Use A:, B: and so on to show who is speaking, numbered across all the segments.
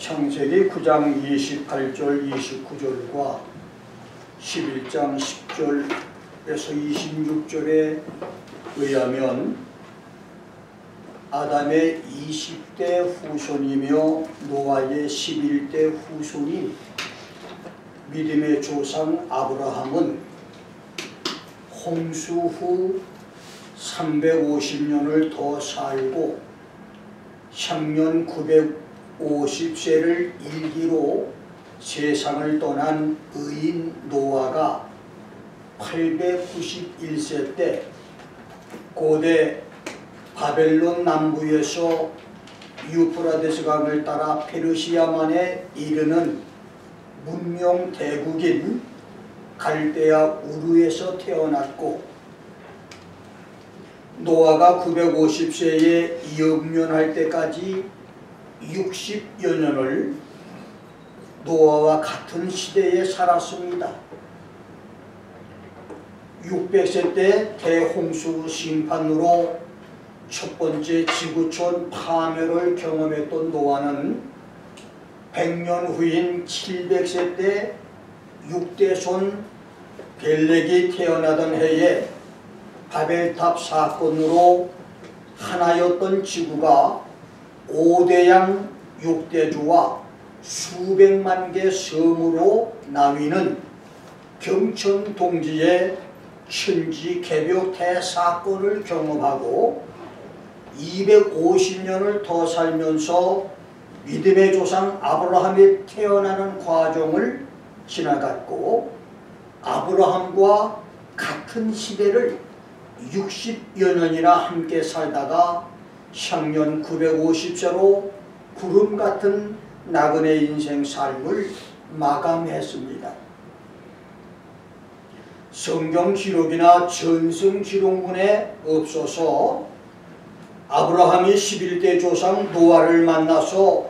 A: 창세기 9장 28절 29절과 11장 10절에서 26절에 의하면 아담의 20대 후손이며 노아의 11대 후손인 믿음의 조상 아브라함은 홍수 후 350년을 더 살고 향년 950세를 일기로 세상을 떠난 의인 노아가 891세 때 고대 바벨론 남부에서 유프라데스 강을 따라 페르시아만에 이르는 문명 대국인 갈대아 우르에서 태어났고, 노아가 950세에 영면할 때까지 60여 년을 노아와 같은 시대에 살았습니다. 600세 때 대홍수 심판으로 첫 번째 지구촌 파멸을 경험했던 노아는 100년 후인 700세 때 6대손 벨렉이 태어나던 해에 바벨탑 사건으로 하나였던 지구가 5대양 6대주와 수백만 개 섬으로 나뉘는 경천동지의 천지개벽 대사건을 경험하고 250년을 더 살면서 믿음의 조상 아브라함이 태어나는 과정을 지나갔고, 아브라함과 같은 시대를 60여 년이나 함께 살다가 향년 950세로 구름 같은 나그네 인생 삶을 마감했습니다. 성경 기록이나 전승 기록문에 없어서 아브라함이 11대 조상 노아를 만나서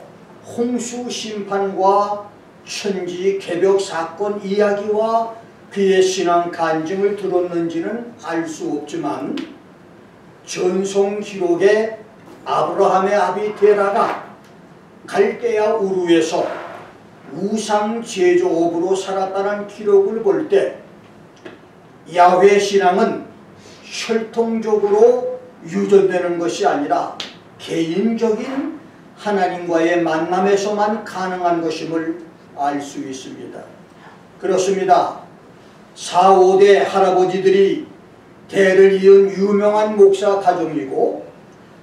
A: 홍수 심판과 천지 개벽 사건 이야기와 그의 신앙 간증을 들었는지는 알 수 없지만, 전송 기록에 아브라함의 아비 데라가 갈대아 우르에서 우상 제조업으로 살았다는 기록을 볼 때 야훼 신앙은 혈통적으로 유전되는 것이 아니라 개인적인 하나님과의 만남에서만 가능한 것임을 알 수 있습니다. 그렇습니다. 4, 5대 할아버지들이 대를 이은 유명한 목사 가정이고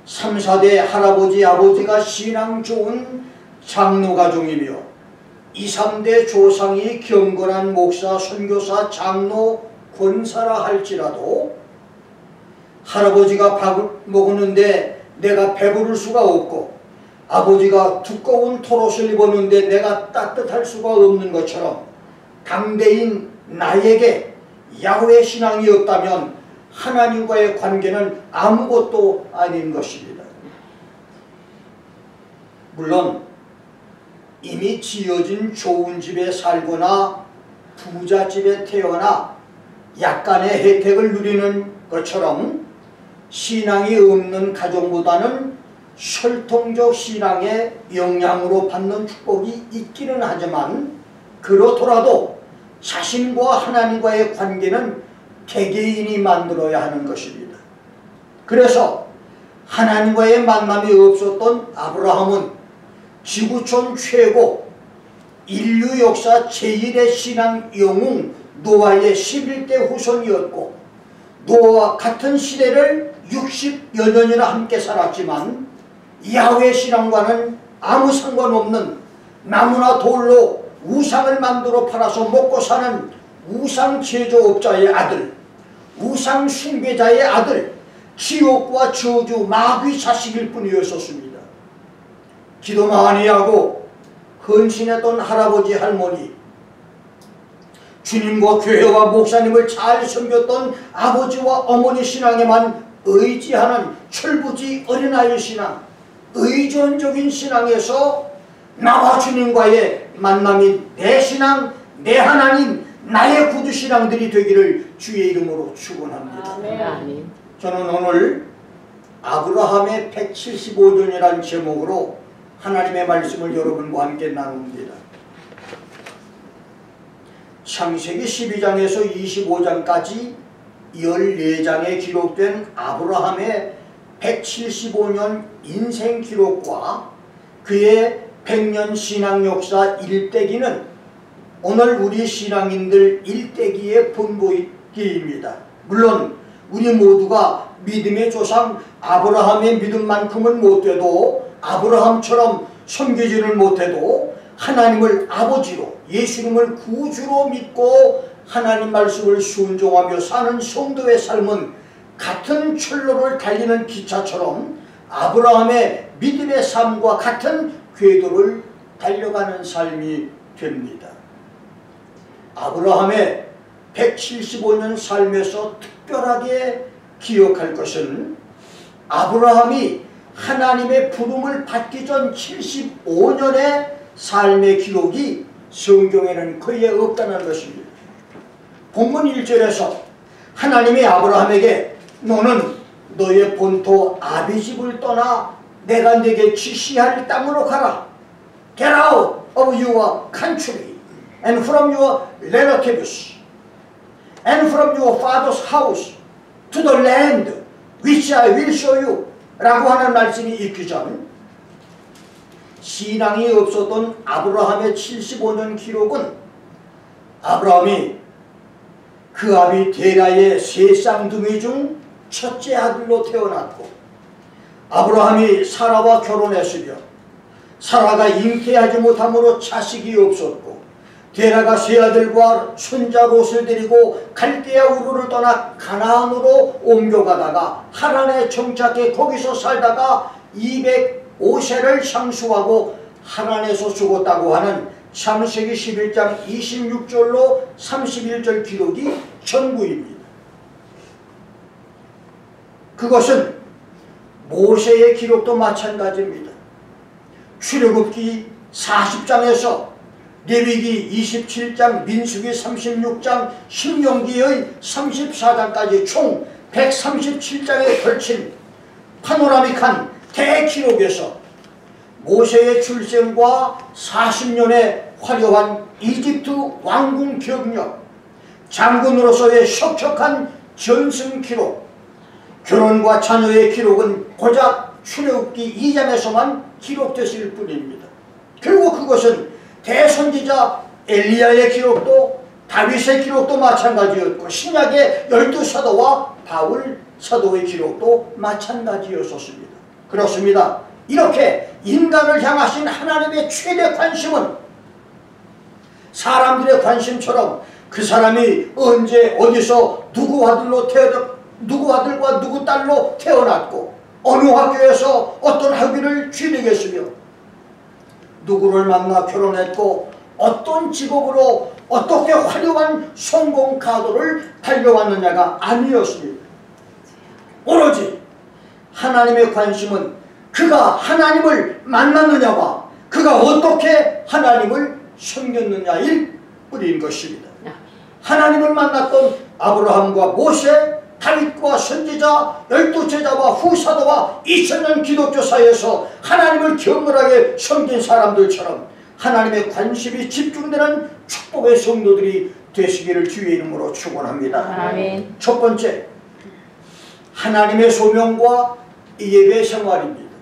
A: 3, 4대 할아버지 아버지가 신앙 좋은 장로 가정이며 2, 3대 조상이 경건한 목사, 선교사, 장로, 권사라 할지라도 할아버지가 밥을 먹었는데 내가 배부를 수가 없고 아버지가 두꺼운 털옷을 입었는데 내가 따뜻할 수가 없는 것처럼 당대인 나에게 야훼 신앙이 없다면 하나님과의 관계는 아무것도 아닌 것입니다. 물론 이미 지어진 좋은 집에 살거나 부잣집에 태어나 약간의 혜택을 누리는 것처럼 신앙이 없는 가정보다는 혈통적 신앙의 영향으로 받는 축복이 있기는 하지만, 그렇더라도 자신과 하나님과의 관계는 개개인이 만들어야 하는 것입니다. 그래서 하나님과의 만남이 없었던 아브라함은 지구촌 최고 인류 역사 제1의 신앙 영웅 노아의 11대 후손이었고, 노아와 같은 시대를 60여 년이나 함께 살았지만 야훼 신앙과는 아무 상관없는 나무나 돌로 우상을 만들어 팔아서 먹고 사는 우상 제조업자의 아들, 우상 숭배자의 아들, 지옥과 저주 마귀 자식일 뿐이었습니다. 기도 많이 하고 헌신했던 할아버지 할머니, 주님과 교회와 목사님을 잘 섬겼던 아버지와 어머니 신앙에만 의지하는 철부지 어린아이 신앙, 의존적인 신앙에서 나와 주님과의 만남이 내 신앙, 내 하나님, 나의 구주 신앙들이 되기를 주의 이름으로 축원합니다. 저는 오늘 아브라함의 175년이라는 제목으로 하나님의 말씀을 여러분과 함께 나눕니다. 창세기 12장에서 25장까지 14장에 기록된 아브라함의 175년 인생 기록과 그의 100년 신앙 역사 일대기는 오늘 우리 신앙인들 일대기의 본보기입니다. 물론 우리 모두가 믿음의 조상 아브라함의 믿음만큼은 못돼도 아브라함처럼 섬기지를 못해도 하나님을 아버지로 예수님을 구주로 믿고 하나님 말씀을 순종하며 사는 성도의 삶은 같은 철로를 달리는 기차처럼 아브라함의 믿음의 삶과 같은 궤도를 달려가는 삶이 됩니다. 아브라함의 175년 삶에서 특별하게 기억할 것은 아브라함이 하나님의 부름을 받기 전 75년의 삶의 기록이 성경에는 거의 없다는 것입니다. 본문 1절에서 하나님이 아브라함에게 너는 너의 본토 아비집을 떠나 내가 네게 지시할 땅으로 가라. Get out of your country and from your relatives and from your father's house to the land which I will show you 라고 하는 말씀이 있기 전 신앙이 없었던 아브라함의 75년 기록은 아브라함이 그 아비 데라의 세 쌍둥이 중 첫째 아들로 태어났고 아브라함이 사라와 결혼했으며 사라가 잉태하지 못함으로 자식이 없었고 데라가 세 아들과 손자 롯을 데리고 갈대아 우르를 떠나 가나안으로 옮겨가다가 하란에 정착해 거기서 살다가 205세를 상수하고 하란에서 죽었다고 하는 창세기 11장 26절로 31절 기록이 전부입니다. 그것은 모세의 기록도 마찬가지입니다. 출애굽기 40장에서 레위기 27장, 민수기 36장, 신명기의 34장까지 총 137장에 걸친 파노라믹한 대기록에서 모세의 출생과 40년의 화려한 이집트 왕궁 경력, 장군으로서의 척척한 전승 기록, 결혼과 자녀의 기록은 고작 출애굽기 2장에서만 기록됐을 뿐입니다. 결국 그것은 대선지자 엘리야의 기록도 다윗의 기록도 마찬가지였고 신약의 12사도와 바울 사도의 기록도 마찬가지였었습니다. 그렇습니다. 이렇게 인간을 향하신 하나님의 최대 관심은 사람들의 관심처럼 그 사람이 언제 어디서 누구 아들과 누구 딸로 태어났고 어느 학교에서 어떤 학위를 취득했으며 누구를 만나 결혼했고 어떤 직업으로 어떻게 화려한 성공 가도를 달려왔느냐가 아니었습니다. 오로지 하나님의 관심은 그가 하나님을 만났느냐와 그가 어떻게 하나님을 섬겼느냐일 뿐인 것입니다. 하나님을 만났던 아브라함과 모세, 다윗과 선지자, 12제자와 후사도와 2000년 기독교 사회에서 하나님을 견고하게 섬긴 사람들처럼 하나님의 관심이 집중되는 축복의 성도들이 되시기를 주의 이름으로 축원합니다.
B: 아멘.
A: 첫 번째, 하나님의 소명과 예배 생활입니다.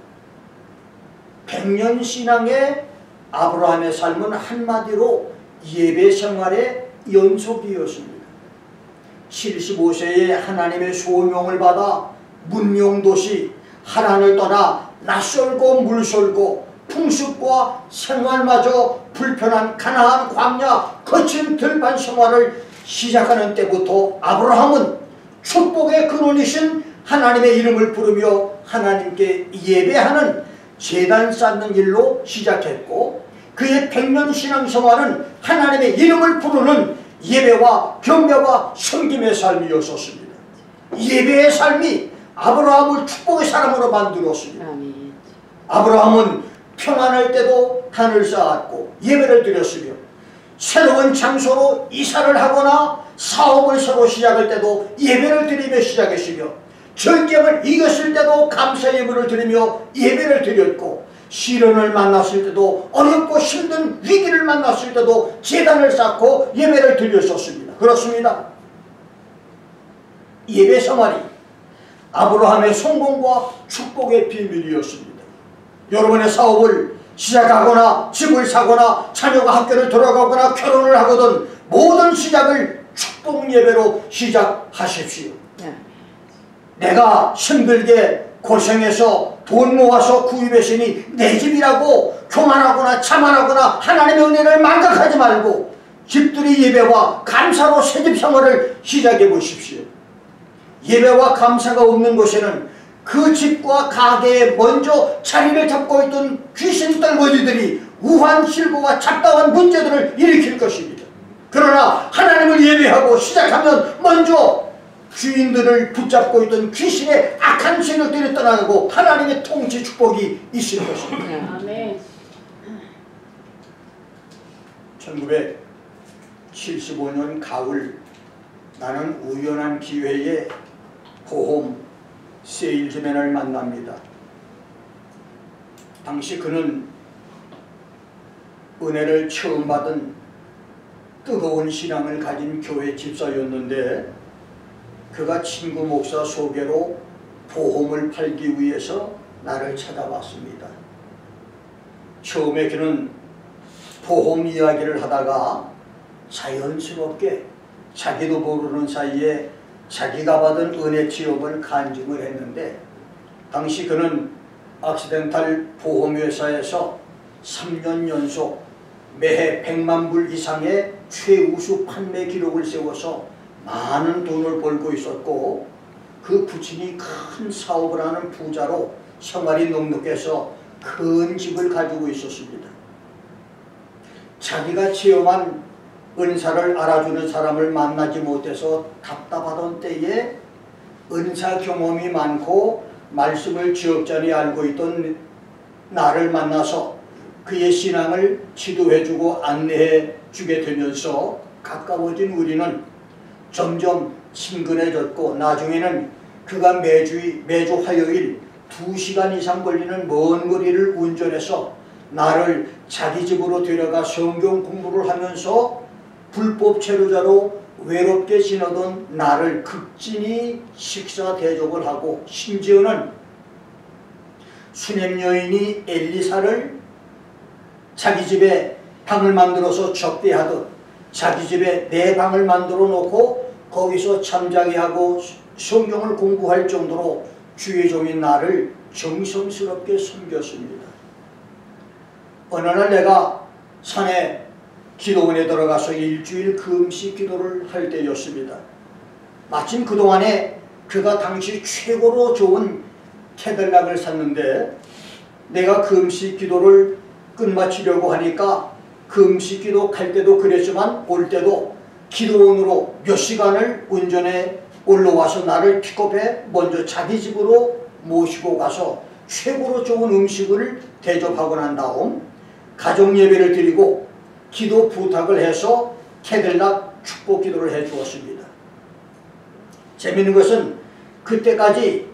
A: 100년 신앙의 아브라함의 삶은 한마디로 예배 생활의 연속이었습니다. 75세에 하나님의 소명을 받아 문명도시 하란을 떠나 낯설고 물설고 풍습과 생활마저 불편한 가나안 광야 거친 들판 생활을 시작하는 때부터 아브라함은 축복의 근원이신 하나님의 이름을 부르며 하나님께 예배하는 제단 쌓는 일로 시작했고 그의 100년 신앙생활은 하나님의 이름을 부르는 예배와 경배와 섬김의 삶이었었습니다. 예배의 삶이 아브라함을 축복의 사람으로 만들었습니다. 아브라함은 평안할 때도 단을 쌓았고 예배를 드렸으며 새로운 장소로 이사를 하거나 사업을 새로 시작할 때도 예배를 드리며 시작했으며 전쟁을 이겼을 때도 감사 예물을 드리며 예배를 드렸고 시련을 만났을 때도 어렵고 힘든 위기를 만났을 때도 제단을 쌓고 예배를 드렸었습니다. 그렇습니다. 예배 생활이 아브라함의 성공과 축복의 비밀이었습니다. 여러분의 사업을 시작하거나 집을 사거나 자녀가 학교를 들어가거나 결혼을 하거든 모든 시작을 축복 예배로 시작하십시오. 내가 힘들게 고생해서 돈 모아서 구입했으니 내 집이라고 교만하거나 자만하거나 하나님의 은혜를 망각하지 말고 집들이 예배와 감사로 새집 생활을 시작해 보십시오. 예배와 감사가 없는 곳에는 그 집과 가게에 먼저 자리를 잡고 있던 귀신 떨거지들이 우한 실고와 잡다한 문제들을 일으킬 것입니다. 그러나 하나님을 예배하고 시작하면 먼저 주인들을 붙잡고 있던 귀신의 악한 세력들이 떠나고 하나님의 통치 축복이 있을 것입니다.
B: 아멘.
A: 1975년 가을 나는 우연한 기회에 보험 세일즈맨을 만납니다. 당시 그는 은혜를 처음 받은 뜨거운 신앙을 가진 교회 집사였는데 그가 친구 목사 소개로 보험을 팔기 위해서 나를 찾아왔습니다. 처음에 그는 보험 이야기를 하다가 자연스럽게 자기도 모르는 사이에 자기가 받은 은혜 취업을 간증을 했는데 당시 그는 악시덴탈 보험회사에서 3년 연속 매해 100만 불 이상의 최우수 판매 기록을 세워서 많은 돈을 벌고 있었고 그 부친이 큰 사업을 하는 부자로 생활이 넉넉해서 큰 집을 가지고 있었습니다. 자기가 체험한 은사를 알아주는 사람을 만나지 못해서 답답하던 때에 은사 경험이 많고 말씀을 지역전에 알고 있던 나를 만나서 그의 신앙을 지도해주고 안내해주게 되면서 가까워진 우리는 점점 친근해졌고 나중에는 그가 매주 화요일 2시간 이상 걸리는 먼 거리를 운전해서 나를 자기 집으로 데려가 성경 공부를 하면서 불법 체류자로 외롭게 지내던 나를 극진히 식사 대접을 하고 심지어는 수냄 여인이 엘리사를 자기 집에 방을 만들어서 접대하듯 자기 집에 내 방을 만들어 놓고 거기서 잠자게 하고 성경을 공부할 정도로 주의 종인 나를 정성스럽게 섬겼습니다. 어느 날 내가 산에 기도원에 들어가서 일주일 금식 기도를 할 때였습니다. 마침 그동안에 그가 당시 최고로 좋은 캐딜락을 샀는데 내가 금식 기도를 끝마치려고 하니까 금식 기도 갈 때도 그랬지만 올 때도 기도원으로 몇 시간을 운전해 올라와서 나를 픽업해 먼저 자기 집으로 모시고 가서 최고로 좋은 음식을 대접하고 난 다음 가정 예배를 드리고 기도 부탁을 해서 캐딜락 축복 기도를 해 주었습니다. 재미있는 것은 그때까지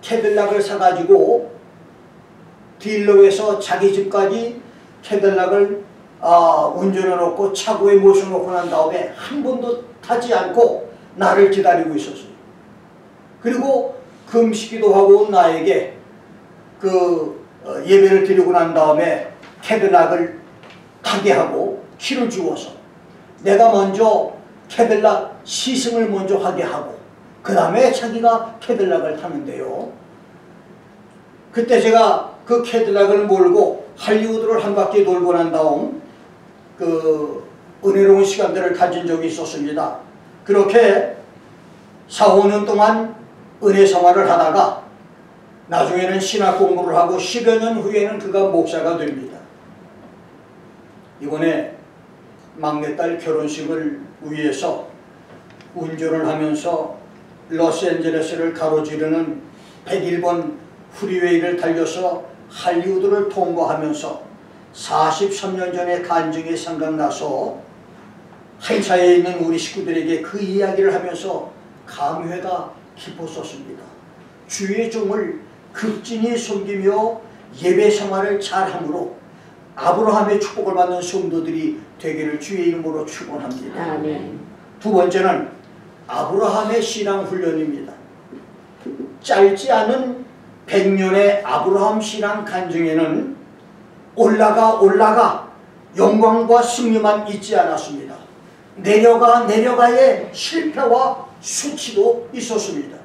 A: 캐딜락을 사가지고 딜러에서 자기 집까지 캐딜락을 운전해 놓고 차고에 모셔놓고 난 다음에 한 번도 타지 않고 나를 기다리고 있었어요. 그리고 금식기도 하고 나에게 예배를 드리고 난 다음에 캐딜락을 타게 하고 키를 주어서 내가 먼저 캐딜락 시승을 먼저 하게 하고 그 다음에 자기가 캐딜락을 타는데요. 그때 제가 그 캐딜락을 몰고 할리우드를 한 바퀴 돌고 난 다음 은혜로운 시간들을 가진 적이 있었습니다. 그렇게 4, 5년 동안 은혜 생활을 하다가 나중에는 신학 공부를 하고 10여 년 후에는 그가 목사가 됩니다. 이번에 막내딸 결혼식을 위해서 운전을 하면서 로스앤젤레스를 가로지르는 101번 프리웨이를 달려서 할리우드를 통과하면서 43년 전의 간증이 생각나서 한차에 있는 우리 식구들에게 그 이야기를 하면서 감회가 깊었었습니다. 주의 종을 극진히 섬기며 예배 생활을 잘함으로 아브라함의 축복을 받는 성도들이 되기를 주의 이름으로 축원합니다.
B: 아멘.
A: 두 번째는 아브라함의 신앙 훈련입니다. 짧지 않은 100년의 아브라함 신앙 간증에는 올라가 영광과 승리만 있지 않았습니다. 내려가의 실패와 수치도 있었습니다.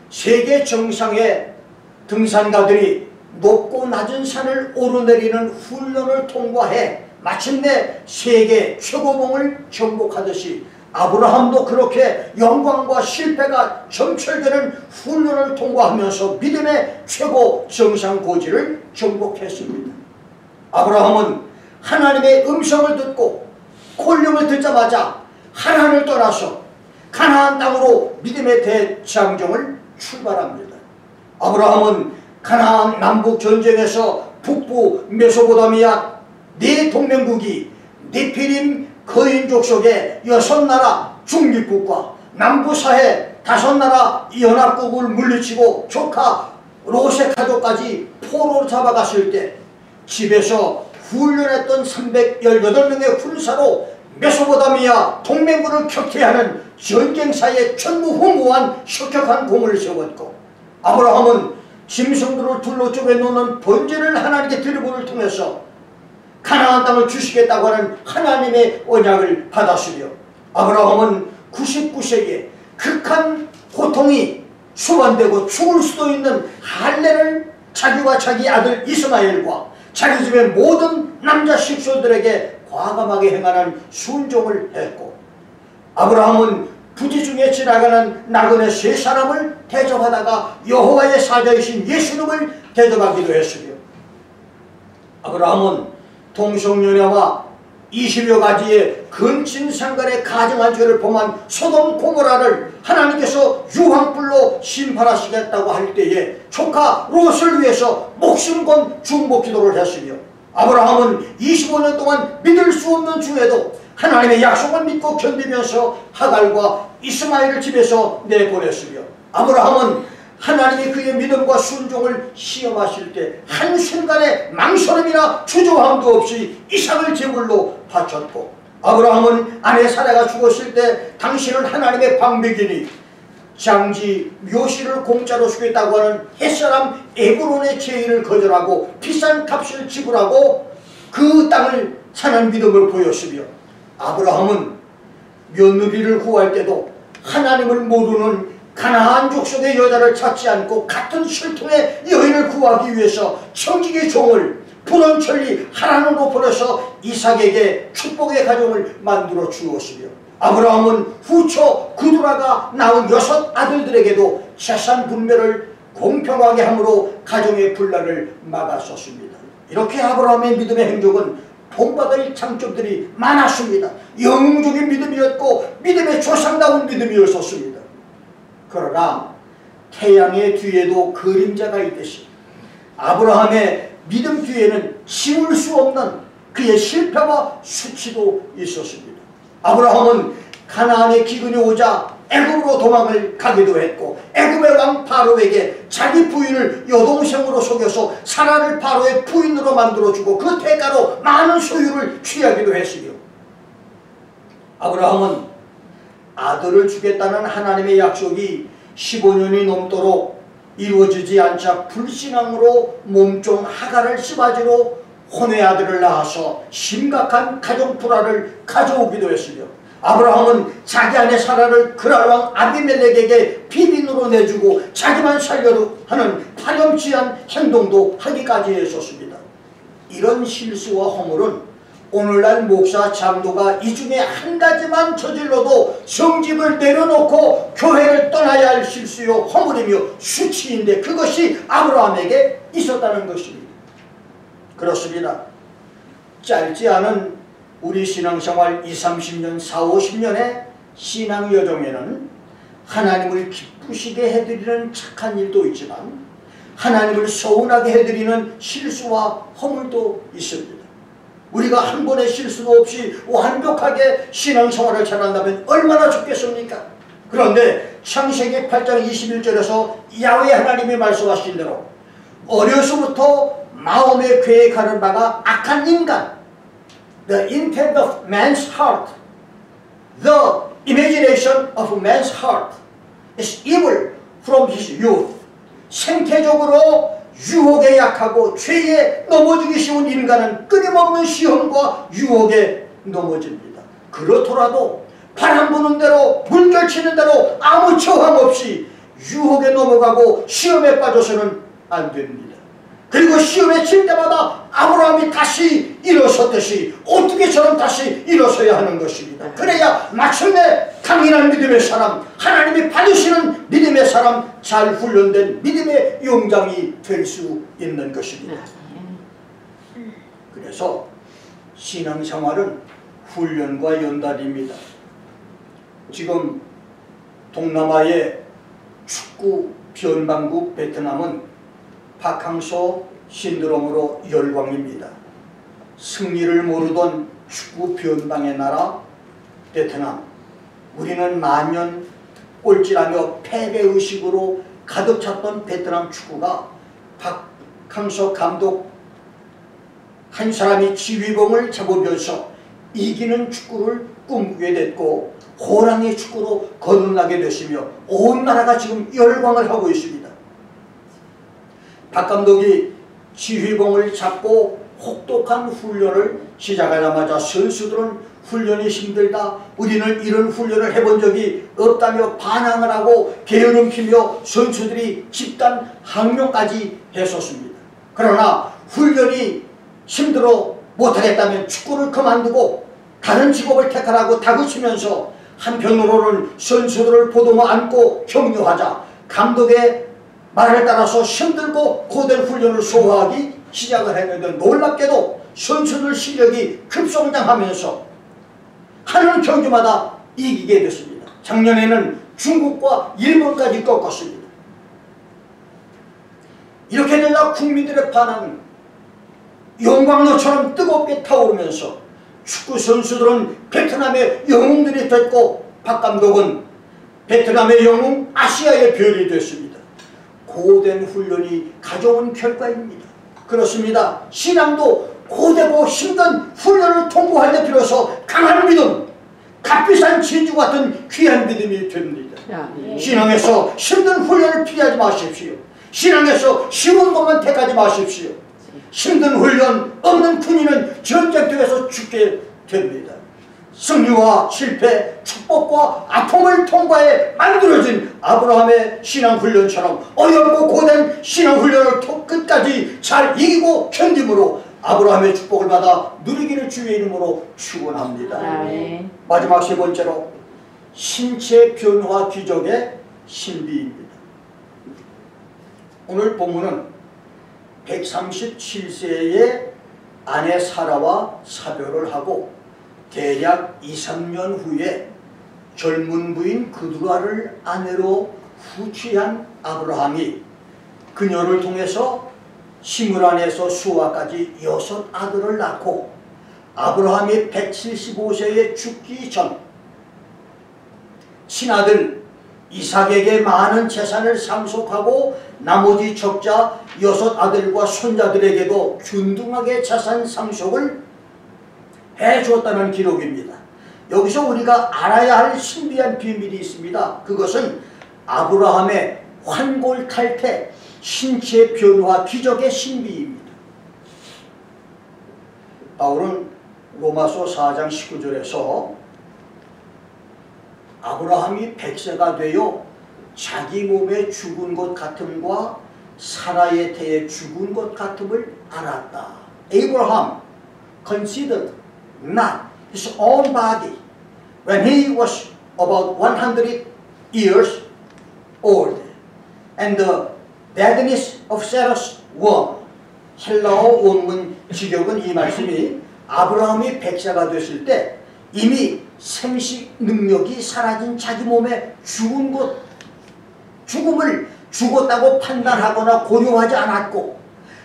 A: 세계 정상의 등산가들이 높고 낮은 산을 오르내리는 훈련을 통과해 마침내 세계 최고봉을 정복하듯이 아브라함도 그렇게 영광과 실패가 점철되는 훈련을 통과하면서 믿음의 최고 정상 고지를 정복했습니다. 아브라함은 하나님의 음성을 듣고 콜령을 듣자마자 하란을 떠나서 가나안 땅으로 믿음의 대장정을 출발합니다. 아브라함은 가나안 남북 전쟁에서 북부 메소포타미아 네 동맹국이 네피림 거인족 속의 6나라 중립국과 남부사해 5나라 연합국을 물리치고 조카 롯의 가족까지 포로로 잡아갔을 때 집에서 훈련했던 318명의 군사로 메소포타미아 동맹군을 격퇴하는 전쟁사의 전무후무한 혁혁한 공을 세웠고, 아브라함은 짐승들을 둘러 쪼개놓는 번제를 하나님께 드리고를 통해서 가나안 땅을 주시겠다고 하는 하나님의 언약을 받았으며, 아브라함은 99세기에 극한 고통이 수반되고 죽을 수도 있는 할례를 자기와 자기 아들 이스마엘과 자기 집의 모든 남자 식소들에게 과감하게 행하는 순종을 했고, 아브라함은 부지 중에 지나가는 나그네 3사람을 대접하다가 여호와의 사자이신 예수님을 대접하기도 했으며, 아브라함은 동성연애와 20여 가지의 근친상간의 가정한 죄를 범한 소돔 고모라를 하나님께서 유황불로 심판하시겠다고 할 때에 조카 롯을 위해서 목숨 건 중보 기도를 했으며, 아브라함은 25년 동안 믿을 수 없는 중에도 하나님의 약속을 믿고 견디면서 하갈과 이스마엘을 집에서 내보냈으며, 아브라함은 하나님이 그의 믿음과 순종을 시험하실 때 한순간의 망설임이나 주저함도 없이 이삭을 제물로 바쳤고, 아브라함은 아내 사라가 죽었을 때 당신은 하나님의 방백이니 장지 묘시를 공짜로 주겠다고 하는 햇사람 에브론의 제의를 거절하고 비싼 값을 지불하고 그 땅을 사는 믿음을 보였으며, 아브라함은 며느리를 구할 때도 하나님을 모르는 가나안 족속의 여자를 찾지 않고 같은 혈통의 여인을 구하기 위해서 청지기 종을 불원천리 하란으로 보내서 이삭에게 축복의 가정을 만들어 주었으며, 아브라함은 후처 그두라가 낳은 6 아들들에게도 재산 분배를 공평하게 함으로 가정의 분란을 막았었습니다. 이렇게 아브라함의 믿음의 행적은 본받을 장점들이 많았습니다. 영웅적인 믿음이었고 믿음의 조상다운 믿음이었었습니다. 그러나 태양의 뒤에도 그림자가 있듯이 아브라함의 믿음 뒤에는 지울 수 없는 그의 실패와 수치도 있었습니다. 아브라함은 가나안의 기근이 오자 애굽으로 도망을 가기도 했고, 애굽의 왕 바로에게 자기 부인을 여동생으로 속여서 사라를 바로의 부인으로 만들어주고 그 대가로 많은 소유를 취하기도 했으며, 아브라함은 아들을 주겠다는 하나님의 약속이 15년이 넘도록 이루어지지 않자 불신앙으로 몸종 하갈을 씨바지로 혼의 아들을 낳아서 심각한 가정 불화를 가져오기도 했으며, 아브라함은 자기 아내 사라를 그랄왕 아비멜렉에게 비빈으로 내주고 자기만 살려도 하는 파렴치한 행동도 하기까지 했었습니다. 이런 실수와 허물은 오늘날 목사 장로가 이 중에 한 가지만 저질러도 성직을 내려놓고 교회를 떠나야 할 실수요 허물이며 수치인데, 그것이 아브라함에게 있었다는 것입니다. 그렇습니다. 짧지 않은 우리 신앙생활 20-30년, 40-50년의 신앙 여정에는 하나님을 기쁘시게 해드리는 착한 일도 있지만 하나님을 서운하게 해드리는 실수와 허물도 있습니다. 우리가 한 번의 실수도 없이 완벽하게 신앙생활을 잘한다면 얼마나 좋겠습니까? 그런데 창세기 8장 21절에서 야훼 하나님이 말씀하신 대로 어려서부터 마음에 계획하는 바가 악한 인간, the intent of man's heart, the imagination of man's heart is evil from his youth. 생태적으로 유혹에 약하고 죄에 넘어지기 쉬운 인간은 끊임없는 시험과 유혹에 넘어집니다. 그렇더라도 바람 부는 대로 물결치는 대로 아무 저항 없이 유혹에 넘어가고 시험에 빠져서는 안 됩니다. 그리고 시험에 칠 때마다 아브라함이 다시 일어섰듯이 어떻게처럼 다시 일어서야 하는 것입니다. 그래야 마침내 강인한 믿음의 사람, 하나님이 받으시는 믿음의 사람, 잘 훈련된 믿음의 용장이 될 수 있는 것입니다. 그래서 신앙생활은 훈련과 연달입니다. 지금 동남아의 축구 변방국 베트남은 박항서 신드롬으로 열광입니다. 승리를 모르던 축구 변방의 나라 베트남, 우리는 만년 꼴찌라며 패배의식으로 가득 찼던 베트남 축구가 박항서 감독 한 사람이 지휘봉을 잡으면서 이기는 축구를 꿈꾸게 됐고 호랑이 축구로 거듭나게 됐으며 온 나라가 지금 열광을 하고 있습니다. 박 감독이 지휘봉을 잡고 혹독한 훈련을 시작하자마자 선수들은 훈련이 힘들다, 우리는 이런 훈련을 해본 적이 없다며 반항을 하고 게으름 피며 선수들이 집단 항명까지 했었습니다. 그러나 훈련이 힘들어 못하겠다면 축구를 그만두고 다른 직업을 택하라고 다그치면서 한편으로는 선수들을 보듬어 안고 격려하자 감독의 말을 따라서 힘들고 고된 훈련을 소화하기 시작을 했는데 놀랍게도 선수들 실력이 급성장하면서 하는 경기마다 이기게 됐습니다. 작년에는 중국과 일본까지 꺾었습니다. 이렇게 되자 국민들의 반응은 용광로처럼 뜨겁게 타오르면서 축구 선수들은 베트남의 영웅들이 됐고 박 감독은 베트남의 영웅, 아시아의 별이 됐습니다. 고된 훈련이 가져온 결과입니다. 그렇습니다. 신앙도 고되고 힘든 훈련을 통과할 때 비로소 강한 믿음, 값비싼 진주 같은 귀한 믿음이 됩니다. 신앙에서 힘든 훈련을 피하지 마십시오. 신앙에서 쉬운 것만 택하지 마십시오. 힘든 훈련 없는 군인은 전쟁터에서 죽게 됩니다. 승리와 실패, 축복과 아픔을 통과해 만들어진 아브라함의 신앙훈련처럼 어렵고 고된 신앙훈련을 끝까지 잘 이기고 견딤으로 아브라함의 축복을 받아 누리기를 주의 이름으로 축원합니다. 마지막 세 번째로 신체 변화 기적의 신비입니다. 오늘 본문은 137세의 아내 사라와 사별을 하고 대략 2~3년 후에 젊은 부인 그두라를 아내로 후취한 아브라함이 그녀를 통해서 시므 안에서 수아까지 6 아들을 낳고 아브라함이 175세에 죽기 전 친아들 이삭에게 많은 재산을 상속하고 나머지 적자 6 아들과 손자들에게도 균등하게 재산 상속을 해주었다는 기록입니다. 여기서 우리가 알아야 할 신비한 비밀이 있습니다. 그것은 아브라함의 환골탈태, 신체 변화 기적의 신비입니다. 바울은 로마서 4장 19절에서 아브라함이 100세가 되어 자기 몸에 죽은 것 같음과 사라의 태에 죽은 것 같음을 알았다. Abraham considered not his own body when he was about 100 years old, and the deadness of Sarah's womb. 헬라어 원문 직역은 이 말씀이 아브라함이 100세가 됐을 때 이미 생식 능력이 사라진 자기 몸에 죽음을 죽었다고 판단하거나 고려하지 않았고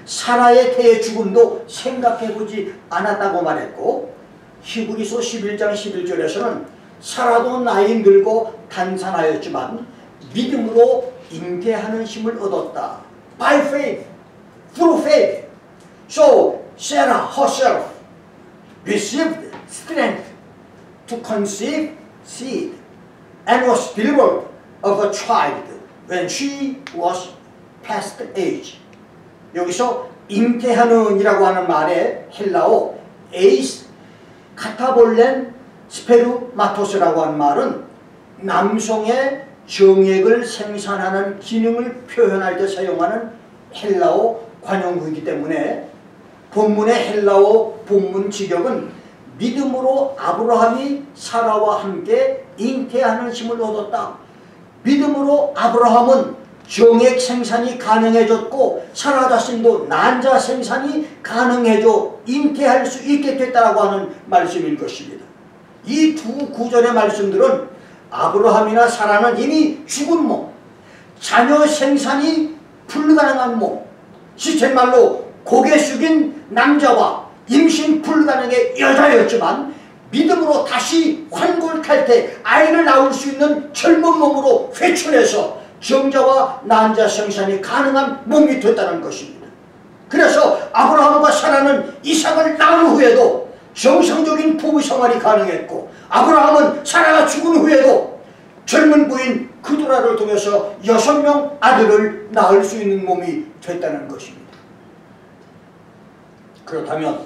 A: 사라의 태의 죽음도 생각해보지 않았다고 말했고 히브리서 11장 11절에서는 사라도 나이 들고 단산하였지만 믿음으로 잉태하는 힘을 얻었다. By faith through faith. So Sarah herself received strength to conceive seed and was delivered of a child when she was past age. 여기서 잉태하는이라고 하는 말의 헬라어 에이스 카타볼렌 스페루마토스라고 하는 말은 남성의 정액을 생산하는 기능을 표현할 때 사용하는 헬라어 관용구이기 때문에 본문의 헬라어 본문 직역은 믿음으로 아브라함이 사라와 함께 잉태하는 힘을 얻었다. 믿음으로 아브라함은 정액 생산이 가능해졌고 사라 자신도 난자 생산이 가능해져 잉태할 수 있게 됐다라고 하는 말씀인 것입니다. 이 두 구절의 말씀들은 아브라함이나 사라는 이미 죽은 몸, 자녀 생산이 불가능한 몸, 시쳇말로 고개 숙인 남자와 임신 불가능의 여자였지만 믿음으로 다시 환골탈태 아이를 낳을 수 있는 젊은 몸으로 회춘해서 정자와 난자 생산이 가능한 몸이 됐다는 것입니다. 그래서 아브라함과 사라는 이삭을 낳은 후에도 정상적인 부부 생활이 가능했고 아브라함은 사라가 죽은 후에도 젊은 부인 그두라를 통해서 6명 아들을 낳을 수 있는 몸이 됐다는 것입니다. 그렇다면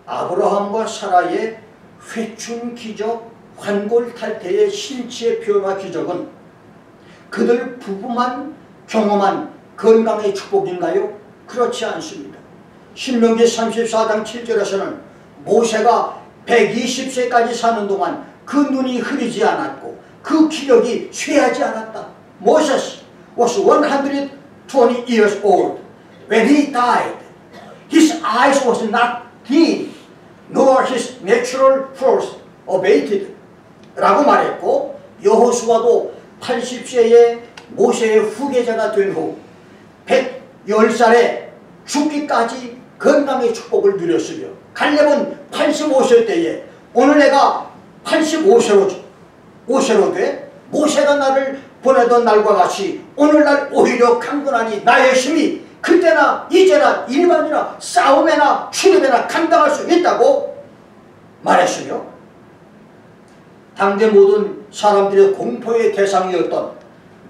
A: 아브라함과 사라의 회춘 기적, 환골탈태의 신체의 변화 기적은 그들 부부만 경험한 건강의 축복인가요? 그렇지 않습니다. 신명기 34장 7절에서는 모세가 120세까지 사는 동안 그 눈이 흐리지 않았고 그 기력이 쇠하지 않았다. Moses was 120 years old. When he died, his eyes was not dim, nor his natural force abated. 라고 말했고 여호수아도 80세의 모세의 후계자가 된 후 110살에 죽기까지 건강의 축복을 누렸으며 갈렙은 85세 때에 오늘 내가 85세로 돼 모세가 나를 보내던 날과 같이 오늘날 오히려 강건하니 나의 힘이 그때나 이제나 일반이나 싸움에나 출입에나 감당할 수 있다고 말했으며 당대 모든 사람들의 공포의 대상이었던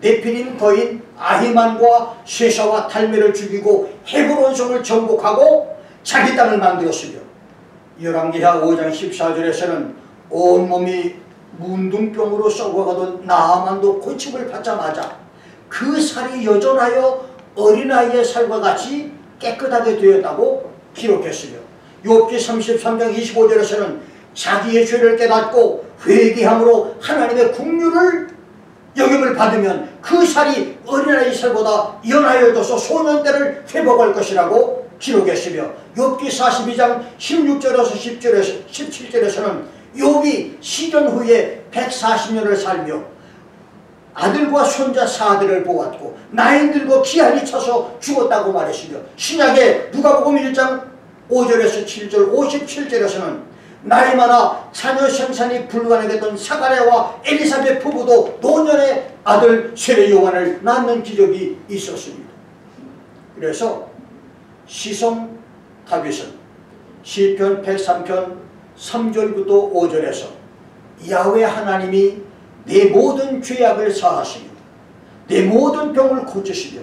A: 네피림 거인 아히만과 쉐샤와 탈메를 죽이고 헤브론 성을 정복하고 자기 땅을 만들었으며 열왕기하 5장 14절에서는 온몸이 문둥병으로 썩어가던 나아만도 고침을 받자마자 그 살이 여전하여 어린아이의 살과 같이 깨끗하게 되었다고 기록했으며 욥기 33장 25절에서는 자기의 죄를 깨닫고 회개함으로 하나님의 긍휼을 영임을 받으면 그 살이 어린아이 살보다 연하여져서 소년 때를 회복할 것이라고 기록했으며 욥기 42장 16절에서 17절에서는 욥이 시련 후에 140년을 살며 아들과 손자 4대를 보았고 나이 들고 기한이 차서 죽었다고 말했으며 신약의 누가복음 1장 5절에서 7절 57절에서는 나이 많아 자녀 생산이 불가능했던 사가랴와 엘리사벳 부부도 노년의 아들 세례 요한을 낳는 기적이 있었습니다. 그래서 시성 다윗은 시편 103편 3절부터 5절에서 야훼 하나님이 내 모든 죄악을 사하시며 내 모든 병을 고치시며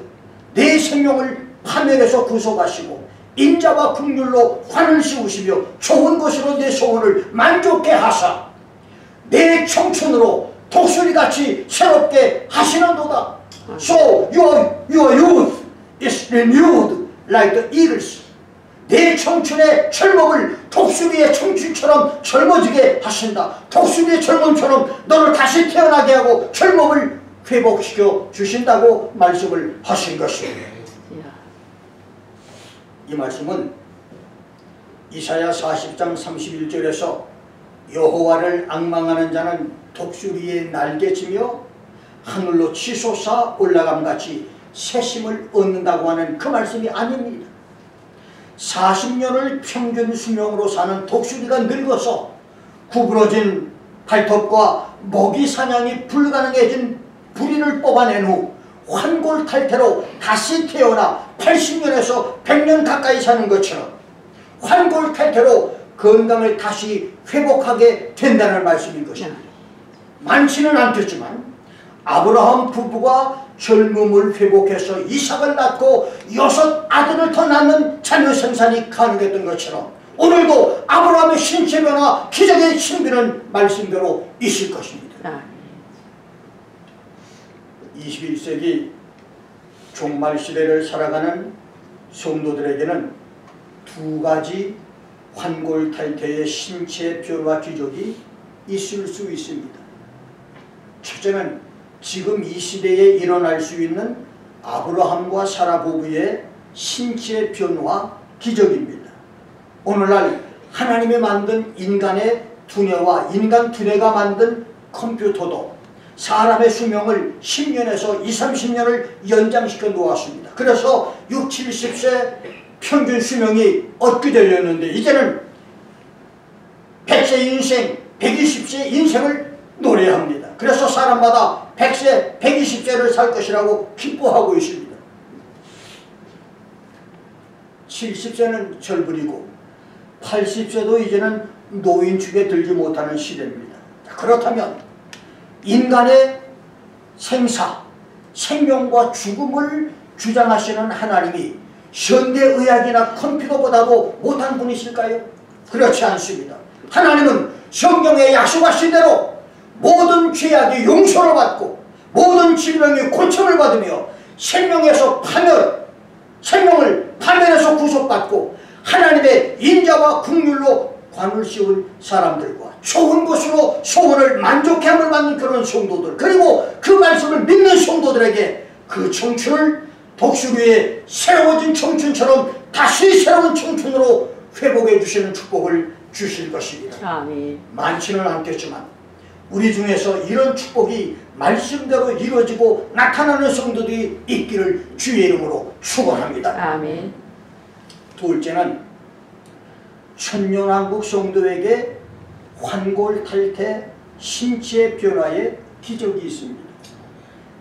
A: 내 생명을 파멸에서 구속하시고 인자와 긍휼로 환을 씌우시며 좋은 것으로 내 소원을 만족케 하사 내 청춘으로 독수리같이 새롭게 하시는도다. So your youth is renewed like the eagles. 내 청춘의 젊음을 독수리의 청춘처럼 젊어지게 하신다. 독수리의 젊음처럼 너를 다시 태어나게 하고 젊음을 회복시켜 주신다고 말씀을 하신 것입니다. 이 말씀은 이사야 40장 31절에서 여호와를 앙망하는 자는 독수리의 날개치며 하늘로 치솟아 올라감같이 새심을 얻는다고 하는 그 말씀이 아닙니다. 40년을 평균 수명으로 사는 독수리가 늙어서 구부러진 발톱과 먹이 사냥이 불가능해진 부리를 뽑아낸 후 환골탈태로 다시 태어나 80년에서 100년 가까이 사는 것처럼 환골탈태로 건강을 다시 회복하게 된다는 말씀인 것입니다. 많지는 않겠지만 아브라함 부부가 젊음을 회복해서 이삭을 낳고 6 아들을 더 낳는 자녀 생산이 가능했던 것처럼 오늘도 아브라함의 신체 변화, 기적의 신비는 말씀대로 있을 것입니다. 21세기 종말 시대를 살아가는 성도들에게는 두 가지 환골탈태의 신체 변화 기적이 있을 수 있습니다. 첫째는 지금 이 시대에 일어날 수 있는 아브라함과 사라 부부의 신체 변화 기적입니다. 오늘날 하나님이 만든 인간의 두뇌와 인간 두뇌가 만든 컴퓨터도 사람의 수명을 10년에서 20, 30년을 연장시켜 놓았습니다. 그래서 60, 70세 평균 수명이 얻게 되었는데 이제는 100세 인생, 120세 인생을 노래합니다. 그래서 사람마다 100세, 120세를 살 것이라고 기뻐하고 있습니다. 70세는 절부리고 80세도 이제는 노인축에 들지 못하는 시대입니다. 그렇다면 인간의 생사, 생명과 죽음을 주장하시는 하나님이 현대의학이나 컴퓨터보다도 못한 분이실까요? 그렇지 않습니다. 하나님은 성경에 약속하신 대로 모든 죄악이 용서를 받고 모든 질병이 고침을 받으며 생명에서 파멸, 생명을 파멸에서 구속받고 하나님의 인자와 긍휼로 관을 씌운 사람들과 좋은 것으로 소원을 만족함을 받는 그런 성도들, 그리고 그 말씀을 믿는 성도들에게 그 청춘을 독수리의 새로워진 청춘처럼 다시 새로운 청춘으로 회복해 주시는 축복을 주실 것입니다. 아멘. 많지는 않겠지만 우리 중에서 이런 축복이 말씀대로 이루어지고 나타나는 성도들이 있기를 주의 이름으로 축원합니다. 아멘. 둘째는 천년왕국 성도에게 환골탈태 신체 변화의 기적이 있습니다.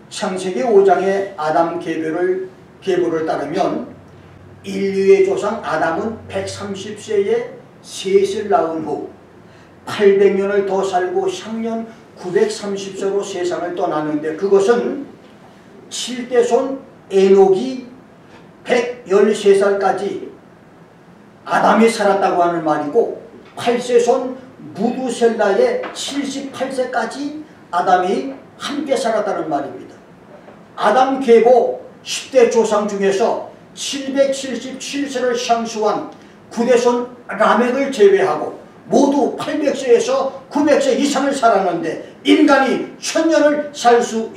A: 창세기 5장의 아담 계보를 따르면 인류의 조상 아담은 130세에 셋을 낳은 후 800년을 더 살고 향년 930세로 세상을 떠났는데 그것은 7대손 에녹이 113살까지 아담이 살았다고 하는 말이고 8세손 무두셀라의 78세까지 아담이 함께 살았다는 말입니다. 아담 계보 10대 조상 중에서 777세를 향수한 9대손 라멕을 제외하고 모두 800세에서 900세 이상을 살았는데 인간이 1000년을 살 수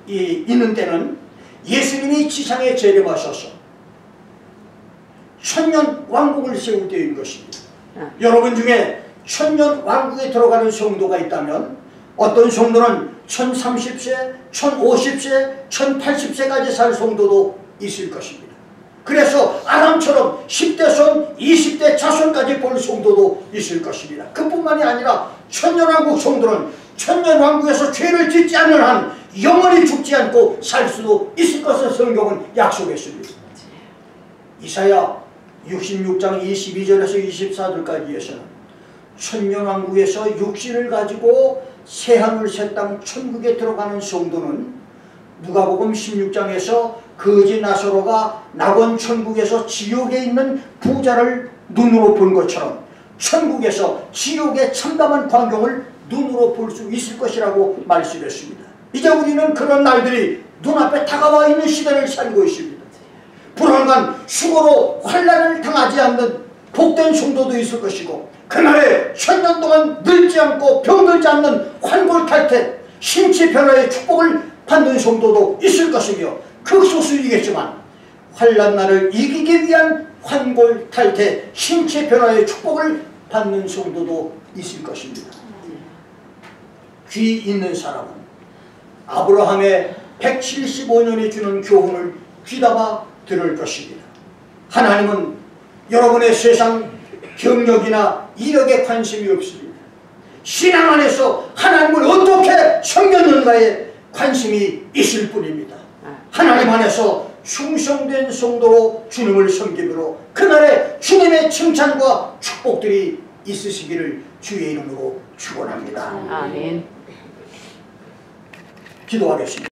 A: 있는 때는 예수님이 지상에 재림하셔서 1000년 왕국을 세울 때인 것입니다. 여러분 중에 1000년 왕국에 들어가는 성도가 있다면 어떤 성도는 1030세, 1050세, 1080세까지 살 성도도 있을 것입니다. 그래서 아담처럼 10대손, 20대 자손까지 볼 성도도 있을 것입니다. 그뿐만이 아니라 천년왕국 성도는 천년왕국에서 죄를 짓지 않는 한 영원히 죽지 않고 살 수도 있을 것을 성경은 약속했습니다. 이사야 66장 22절에서 24절까지에서는 천년왕국에서 육신을 가지고 새하늘 새 땅 천국에 들어가는 성도는 누가복음 16장에서 거지 나사로가 낙원 천국에서 지옥에 있는 부자를 눈으로 본 것처럼 천국에서 지옥의 참담한 광경을 눈으로 볼 수 있을 것이라고 말씀했습니다. 이제 우리는 그런 날들이 눈앞에 다가와 있는 시대를 살고 있습니다. 불안한 수고로 환난을 당하지 않는 복된 성도도 있을 것이고 그날에 1000년 동안 늙지 않고 병들지 않는 환골탈태 신체 변화의 축복을 받는 성도도 있을 것이며 극소수이겠지만 환난날을 이기기 위한 환골탈태 신체 변화의 축복을 받는 성도도 있을 것입니다. 귀 있는 사람은 아브라함의 175년이 주는 교훈을 귀담아 들을 것입니다. 하나님은 여러분의 세상 경력이나 이력에 관심이 없습니다. 신앙 안에서 하나님을 어떻게 섬겼는가에 관심이 있을 뿐입니다. 하나님 안에서 충성된 성도로 주님을 섬김으로 그날에 주님의 칭찬과 축복들이 있으시기를 주의 이름으로 축원합니다.
B: 아멘.
A: 기도하겠습니다.